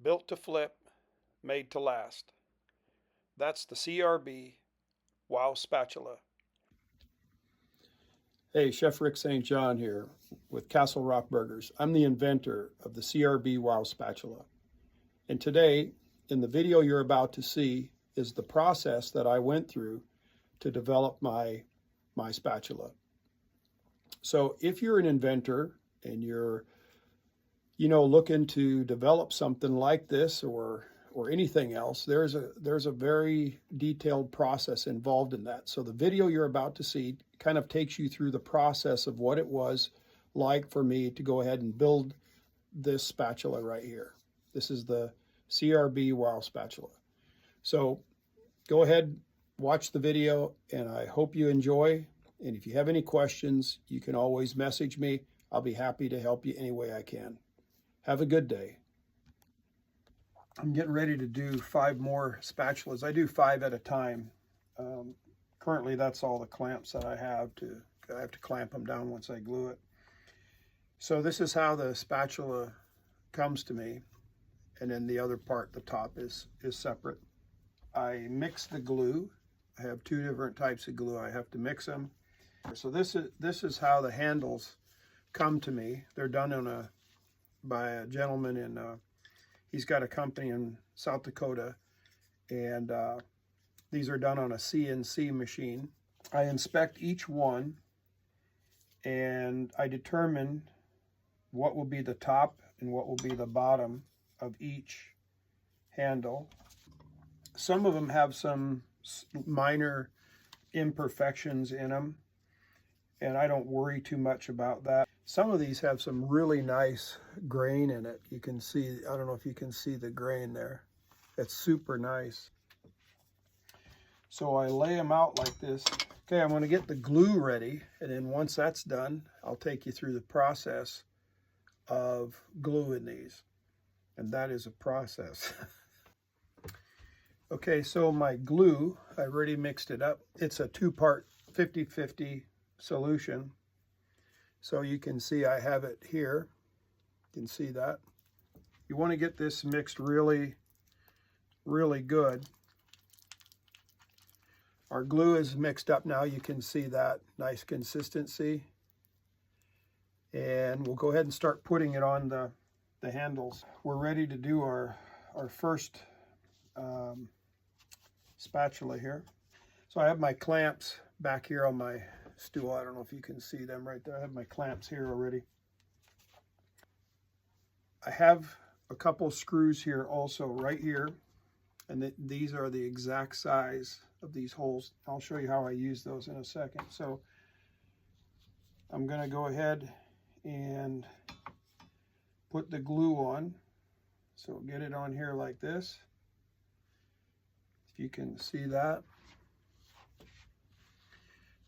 Built to flip, made to last. That's the CRB Wow Spatula. Hey, Chef Rick St. John here with Castle Rock Burgers. I'm the inventor of the CRB Wow Spatula. And today, in the video you're about to see, is the process that I went through to develop my spatula. So if you're an inventor and you're looking to develop something like this or anything else, there's a very detailed process involved in that. So the video you're about to see kind of takes you through the process of what it was like for me to go ahead and build this spatula right here. This is the CRB Wow Spatula. So go ahead, watch the video, and I hope you enjoy. And if you have any questions, you can always message me. I'll be happy to help you any way I can. Have a good day. I'm getting ready to do 5 more spatulas. I do 5 at a time. Currently, that's all the clamps that I have to clamp them down once I glue it. So this is how the spatula comes to me. And then the other part, the top, is separate. I mix the glue. I have 2 different types of glue. I have to mix them. So this is how the handles come to me. They're done by a gentleman in he's got a company in South Dakota, and these are done on a CNC machine. I inspect each one and I determine what will be the top and what will be the bottom of each handle. Some of them have some minor imperfections in them, and I don't worry too much about that. Some of these have some really nice grain in it. You can see, I don't know if you can see the grain there. It's super nice. So I lay them out like this. Okay, I'm going to get the glue ready, and then once that's done, I'll take you through the process of gluing these. And that is a process. Okay, so my glue, I already mixed it up. It's a 2-part 50-50 solution. So you can see I have it here. You can see that. You want to get this mixed really, really good. Our glue is mixed up now. You can see that nice consistency. And we'll go ahead and start putting it on the handles. We're ready to do our first spatula here. So I have my clamps back here on my stool. I don't know if you can see them right there. I have my clamps here already. I have a couple screws here also right here, and these are the exact size of these holes. I'll show you how I use those in a second. So I'm going to go ahead and put the glue on. So get it on here like this. If you can see that.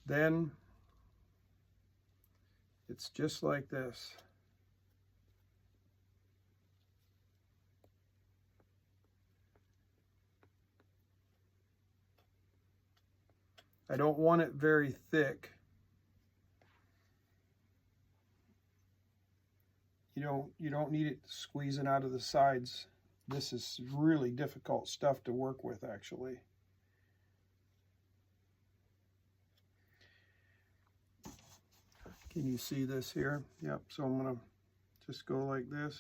Then it's just like this. I don't want it very thick. You don't need it squeezing out of the sides. This is really difficult stuff to work with, actually. Can you see this here? Yep, so I'm gonna just go like this.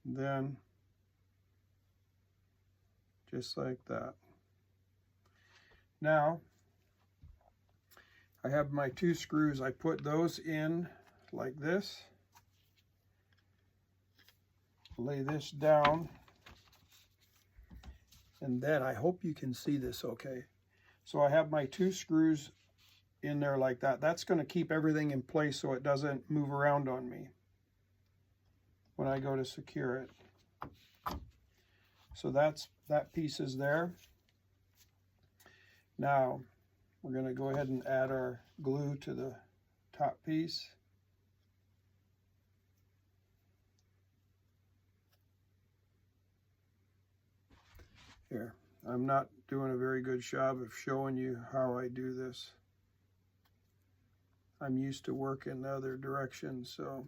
Then, just like that. Now, I have my 2 screws. I put those in like this. Lay this down. And then I hope you can see this okay. So I have my 2 screws in there like that. That's going to keep everything in place so it doesn't move around on me when I go to secure it. So that piece is there. Now we're going to go ahead and add our glue to the top piece. Here, I'm not doing a very good job of showing you how I do this. I'm used to working the other direction, so.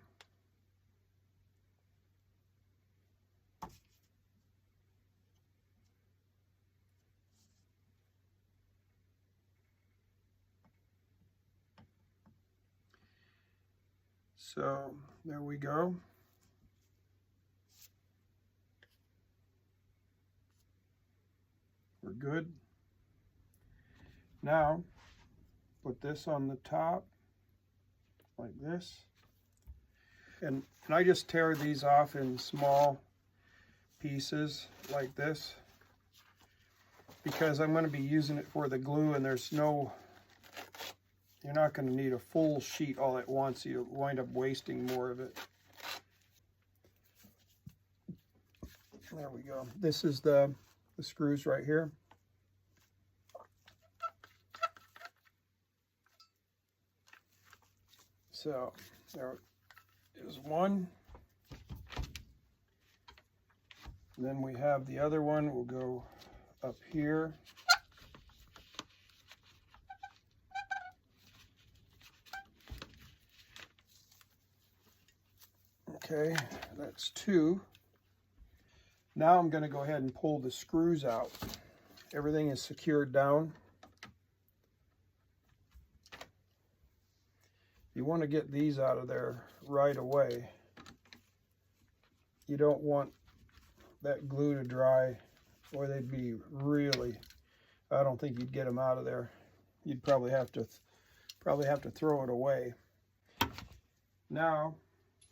So there we go. We're good. Now, put this on the top, like this. And I just tear these off in small pieces, like this, because I'm going to be using it for the glue, and you're not going to need a full sheet all at once. You'll wind up wasting more of it. There we go. This is the screws right here. So there is one. And then we have the other one. We'll go up here. Okay, that's two. Now I'm going to go ahead and pull the screws out. Everything is secured down. You want to get these out of there right away. You don't want that glue to dry, or they'd be really, I don't think you'd get them out of there. You'd probably have to throw it away. Now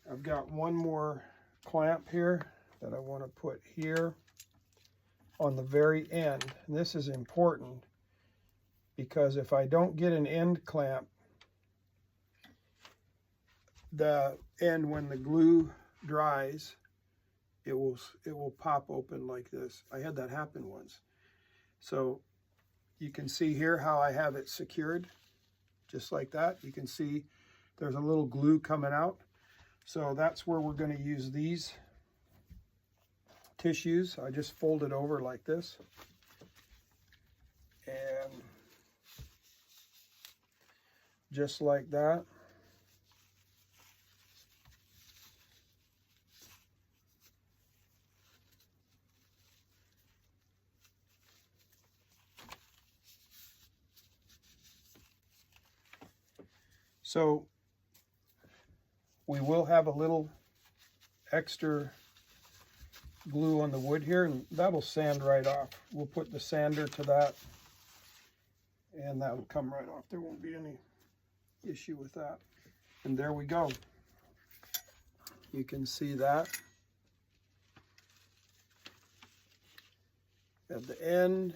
I've got one more clamp here that I want to put here on the very end. And this is important because if I don't get an end clamp, the end, when the glue dries, it will pop open like this. I had that happen once. So you can see here how I have it secured, just like that. You can see there's a little glue coming out. So that's where we're going to use these tissues. I just fold it over like this. And just like that. So we will have a little extra glue on the wood here, and that'll sand right off. We'll put the sander to that, and that'll come right off. There won't be any issue with that. And there we go. You can see that. At the end,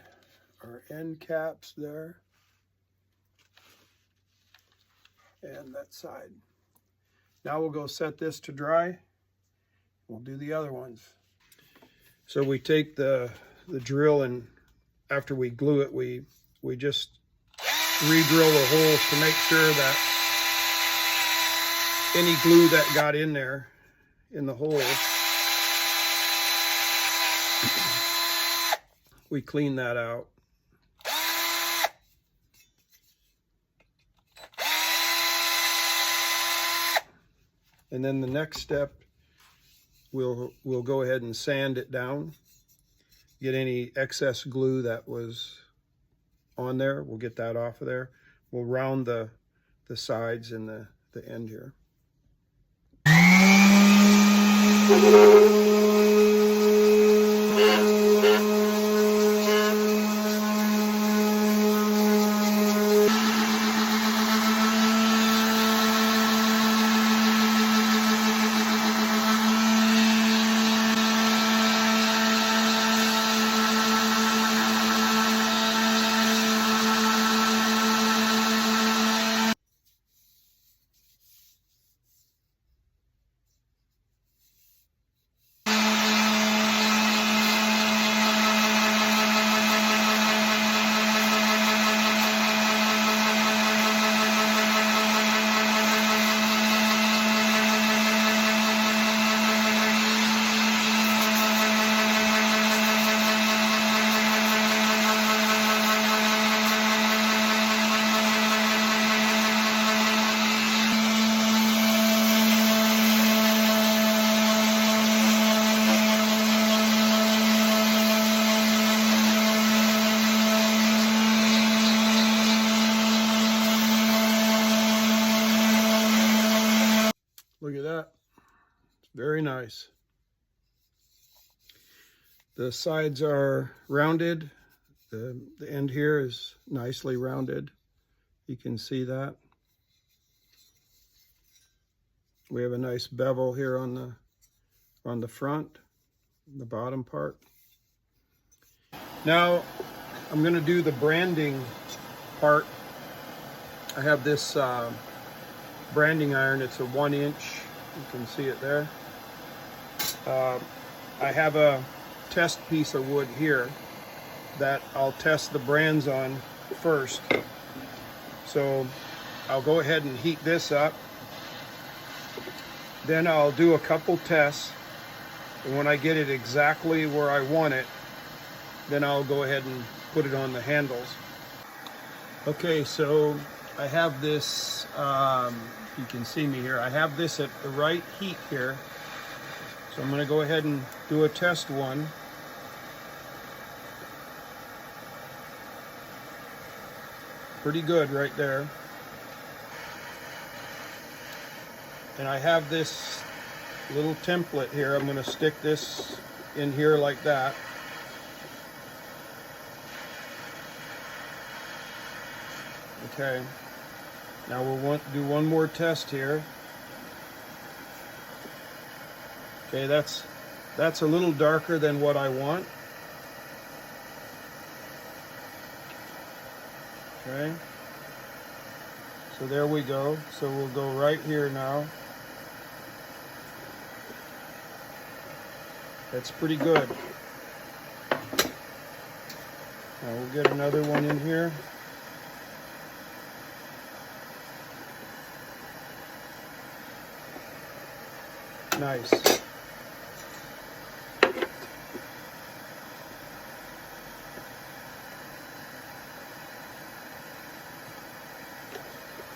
our end caps there. And that side. Now we'll go set this to dry. We'll do the other ones. So we take the drill, and after we glue it, we just re-drill the holes to make sure that any glue that got in there in the hole, we clean that out. And then the next step, we'll go ahead and sand it down. Get any excess glue that was on there, we'll get that off of there. We'll round the sides and the end here. Look at that. It's very nice. The sides are rounded. The end here is nicely rounded. You can see that. We have a nice bevel here on the front, the bottom part. Now I'm going to do the branding part. I have this branding iron. It's a 1-inch. You can see it there. I have a test piece of wood here that I'll test the brands on first. So I'll go ahead and heat this up. Then I'll do a couple tests, and when I get it exactly where I want it, then I'll go ahead and put it on the handles. Okay, so I have this, you can see me here, I have this at the right heat here. So I'm going to go ahead and do a test one. Pretty good right there. And I have this little template here. I'm going to stick this in here like that. Okay. Now we'll do one more test here. Okay, that's a little darker than what I want. Okay. So there we go. So we'll go right here now. That's pretty good. Now we'll get another one in here. Nice.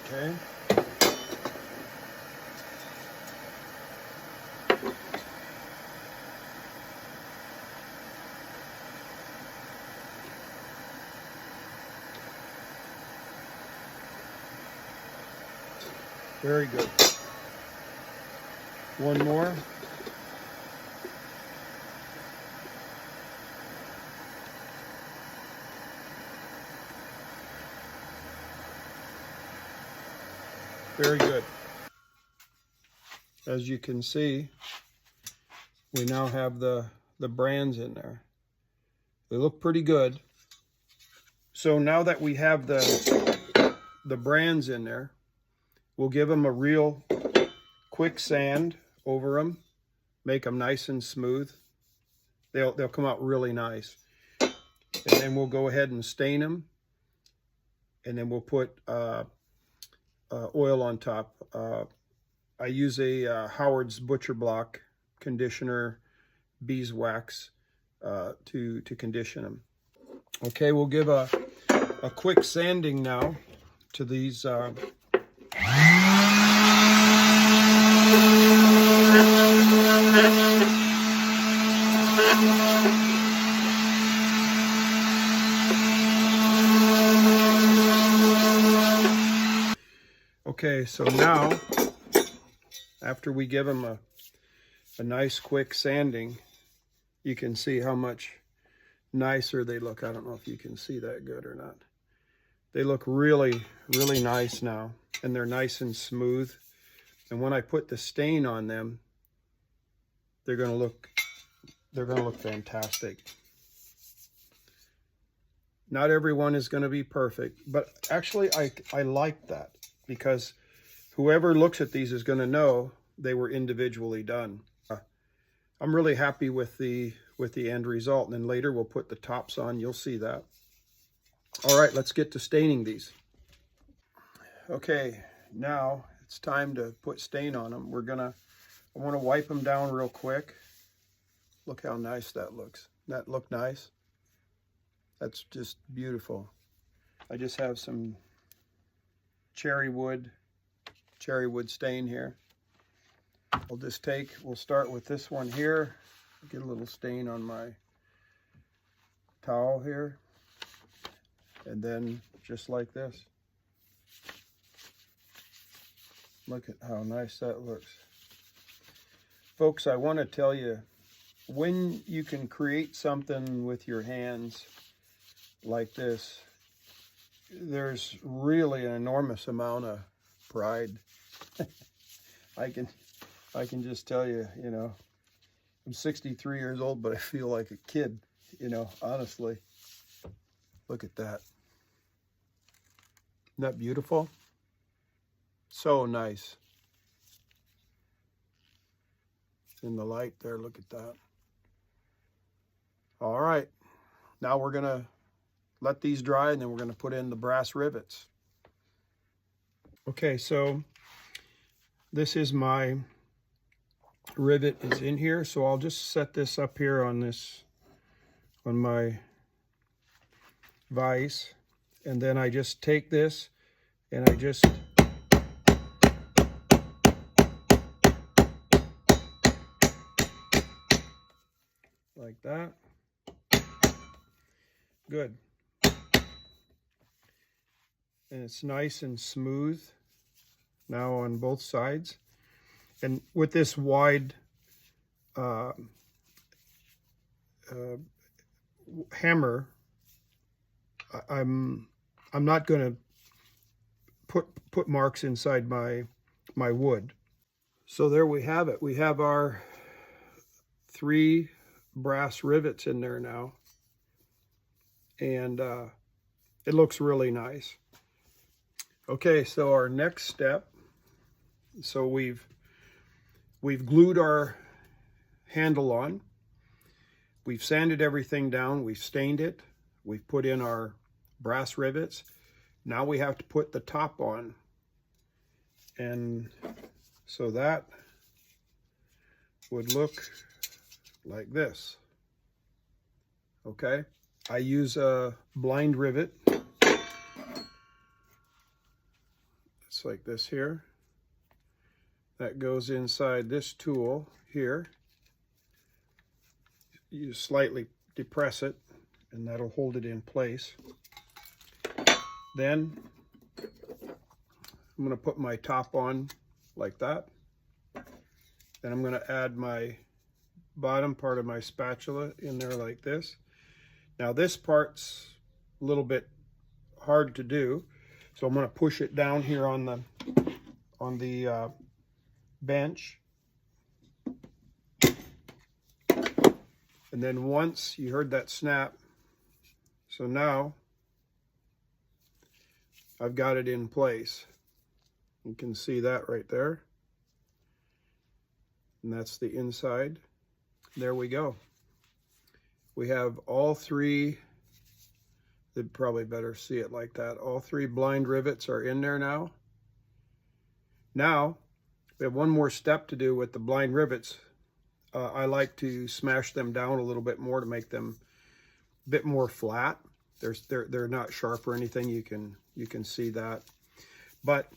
Okay. Very good. One more. Very good. As you can see, we now have the brands in there. They look pretty good. So now that we have the brands in there, we'll give them a real quick sand over them, make them nice and smooth. They'll come out really nice. And then we'll go ahead and stain them, and then we'll put oil on top. I use a Howard's Butcher Block conditioner, beeswax, to condition them. Okay, we'll give a quick sanding now to these. Okay, so now, after we give them a nice quick sanding, you can see how much nicer they look. I don't know if you can see that good or not. They look really, really nice now, and they're nice and smooth. And when I put the stain on them, they're gonna look fantastic. Not everyone is gonna be perfect, but actually I like that, because whoever looks at these is gonna know they were individually done. I'm really happy with the end result, and then later we'll put the tops on. You'll see that. All right, let's get to staining these. Okay, now it's time to put stain on them. I want to wipe them down real quick. Look how nice that looks. That look nice? That's just beautiful. I just have some cherry wood stain here. We'll start with this one here. Get a little stain on my towel here. And then just like this. Look at how nice that looks. Folks, I want to tell you, when you can create something with your hands like this, there's really an enormous amount of pride. I can just tell you, you know, I'm 63 years old, but I feel like a kid, you know, honestly. Look at that. Isn't that beautiful? So nice. In the light there, look at that. All right, now we're gonna let these dry, and then we're gonna put in the brass rivets. Okay, so this is my rivet is in here, so I'll just set this up here on my vise, and then I just take this and I just like that. Good. And it's nice and smooth now on both sides. And with this wide hammer, I'm not going to put marks inside my wood. So there we have it. We have our 3 brass rivets in there now, and it looks really nice. Okay, so our next step, so we've glued our handle on, we've sanded everything down, we've stained it, we've put in our brass rivets. Now we have to put the top on, and so that would look like this. Okay, I use a blind rivet. It's like this here. That goes inside this tool here. You slightly depress it, and that'll hold it in place. Then I'm going to put my top on like that. Then I'm going to add my bottom part of my spatula in there like this. Now this part's a little bit hard to do, so I'm going to push it down here on the bench. And then once you heard that snap, so now I've got it in place. You can see that right there. And that's the inside. There we go. We have all 3, they'd probably better see it like that. All 3 blind rivets are in there now. Now, we have one more step to do with the blind rivets. I like to smash them down a little bit more to make them a bit more flat. They're not sharp or anything. You can see that. But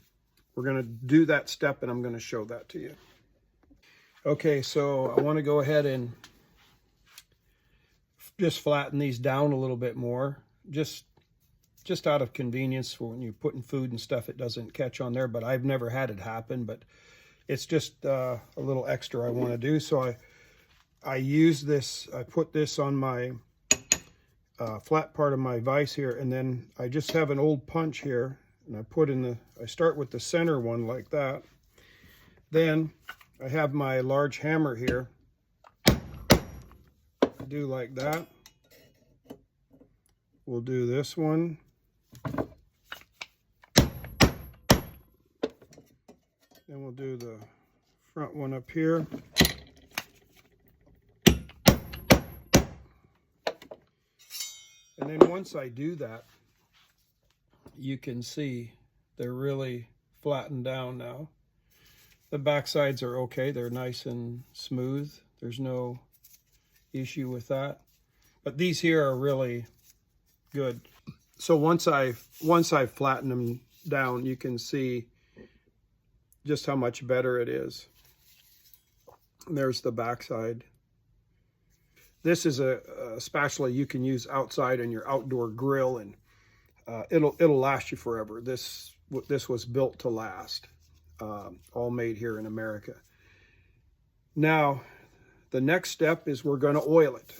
we're going to do that step, and I'm going to show that to you. Okay, so I want to go ahead and just flatten these down a little bit more, just out of convenience for when you're putting food and stuff, it doesn't catch on there. But I've never had it happen, but it's just a little extra I want to do. So I use this, I put this on my flat part of my vise here, and then I just have an old punch here, and I start with the center one like that. Then I have my large hammer here. I do like that. We'll do this one. Then we'll do the front one up here. And then once I do that, you can see they're really flattened down now. The back sides are okay. They're nice and smooth. There's no issue with that. But these here are really good. So once I've flattened them down, you can see just how much better it is. And there's the back side. This is a spatula you can use outside in your outdoor grill, and it'll last you forever. This was built to last. All made here in America. Now, the next step is we're going to oil it.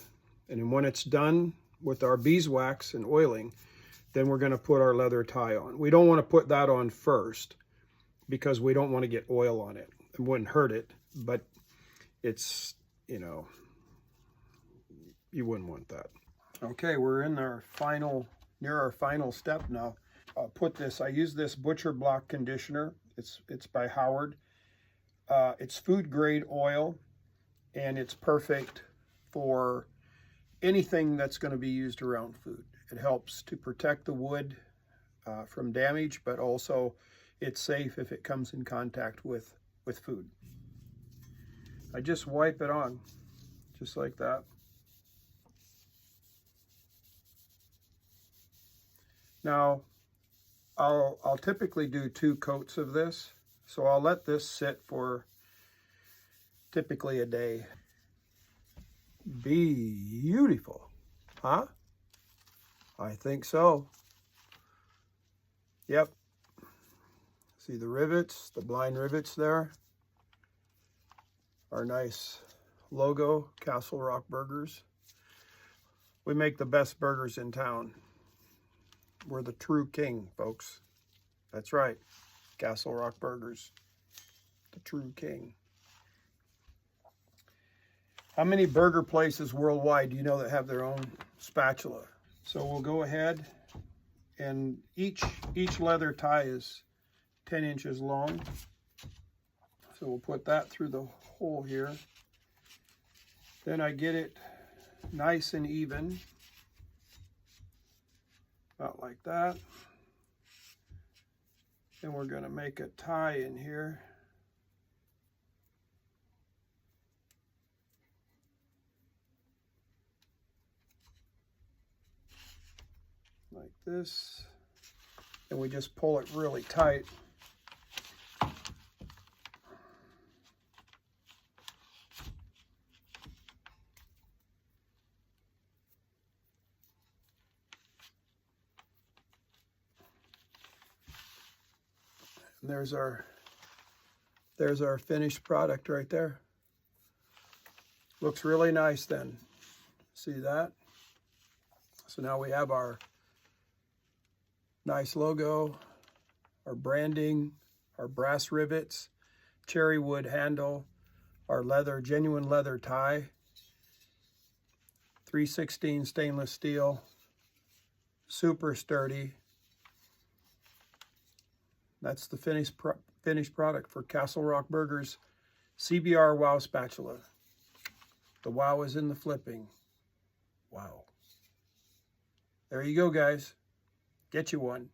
And then when it's done with our beeswax and oiling, then we're going to put our leather tie on. We don't want to put that on first because we don't want to get oil on it. It wouldn't hurt it, but it's, you know, you wouldn't want that. Okay, we're in near our final step now. I'll put this, I use this Butcher Block conditioner. It's by Howard. It's food grade oil, and it's perfect for anything that's going to be used around food. It helps to protect the wood from damage, but also it's safe if it comes in contact with food. I just wipe it on, just like that. Now, I'll typically do 2 coats of this, so I'll let this sit for typically a day. Beautiful, huh? I think so. Yep. See the rivets, the blind rivets there? Our nice logo, Castle Rock Burgers. We make the best burgers in town. We're the true king, folks. That's right, Castle Rock Burgers, the true king. How many burger places worldwide do you know that have their own spatula? So we'll go ahead, and each leather tie is 10 inches long. So we'll put that through the hole here. Then I get it nice and even, about like that. Then we're going to make a tie in here. Like this. And we just pull it really tight. And there's our finished product right there. Looks really nice then. See that? So now we have our nice logo, our branding, our brass rivets, cherry wood handle, our leather, genuine leather tie, 3/16 stainless steel, super sturdy. That's the finished product for Castle Rock Burgers CBR Wow Spatula. The wow is in the flipping. Wow. There you go, guys. Get you one.